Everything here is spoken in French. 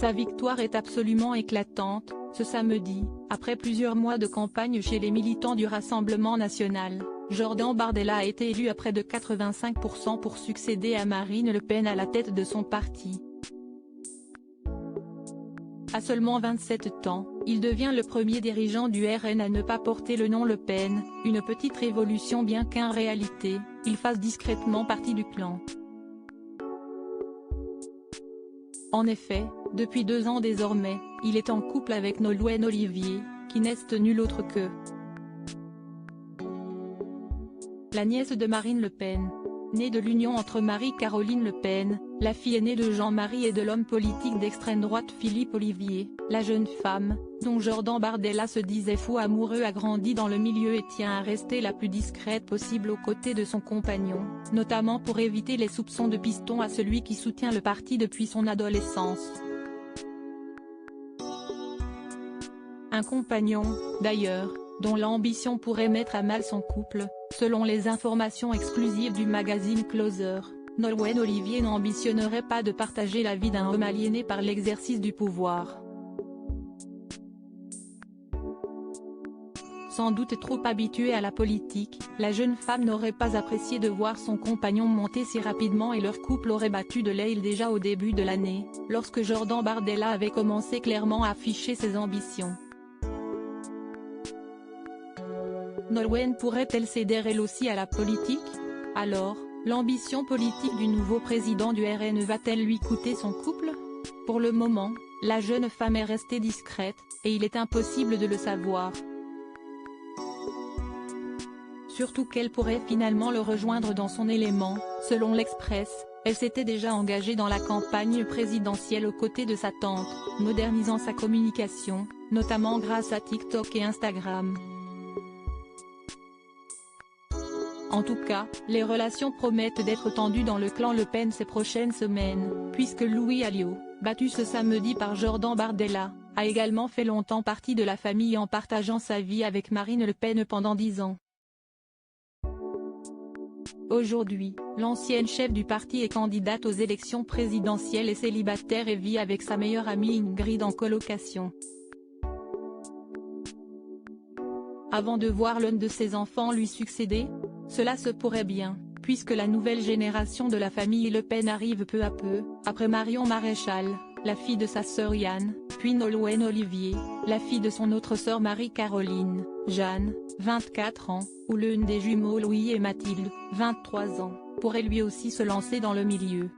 Sa victoire est absolument éclatante, ce samedi, après plusieurs mois de campagne chez les militants du Rassemblement national. Jordan Bardella a été élu à près de 85% pour succéder à Marine Le Pen à la tête de son parti. À seulement 27 ans, il devient le premier dirigeant du RN à ne pas porter le nom Le Pen, une petite révolution bien qu'en réalité, il fasse discrètement partie du clan. En effet, depuis 2 ans désormais, il est en couple avec Nolwenn Olivier, qui n'est nulle autre que la nièce de Marine Le Pen. Née de l'union entre Marie-Caroline Le Pen, la fille aînée de Jean-Marie et de l'homme politique d'extrême droite Philippe Ollivier, la jeune femme, dont Jordan Bardella se disait fou amoureux a grandi dans le milieu et tient à rester la plus discrète possible aux côtés de son compagnon, notamment pour éviter les soupçons de piston à celui qui soutient le parti depuis son adolescence. Un compagnon, d'ailleurs, dont l'ambition pourrait mettre à mal son couple. Selon les informations exclusives du magazine Closer, Nolwenn Olivier n'ambitionnerait pas de partager la vie d'un homme aliéné par l'exercice du pouvoir. Sans doute trop habituée à la politique, la jeune femme n'aurait pas apprécié de voir son compagnon monter si rapidement et leur couple aurait battu de l'aile déjà au début de l'année, lorsque Jordan Bardella avait commencé clairement à afficher ses ambitions. Nolwenn pourrait-elle céder elle aussi à la politique? Alors, l'ambition politique du nouveau président du RN va-t-elle lui coûter son couple? Pour le moment, la jeune femme est restée discrète, et il est impossible de le savoir. Surtout qu'elle pourrait finalement le rejoindre dans son élément, selon l'Express, elle s'était déjà engagée dans la campagne présidentielle aux côtés de sa tante, modernisant sa communication, notamment grâce à TikTok et Instagram. En tout cas, les relations promettent d'être tendues dans le clan Le Pen ces prochaines semaines, puisque Louis Alliot, battu ce samedi par Jordan Bardella, a également fait longtemps partie de la famille en partageant sa vie avec Marine Le Pen pendant 10 ans. Aujourd'hui, l'ancienne chef du parti est candidate aux élections présidentielles et célibataire et vit avec sa meilleure amie Ingrid en colocation. Avant de voir l'un de ses enfants lui succéder? Cela se pourrait bien, puisque la nouvelle génération de la famille Le Pen arrive peu à peu, après Marion Maréchal, la fille de sa sœur Yann, puis Nolwenn Olivier, la fille de son autre sœur Marie-Caroline, Jeanne, 24 ans, ou l'une des jumeaux Louis et Mathilde, 23 ans, pourrait lui aussi se lancer dans le milieu.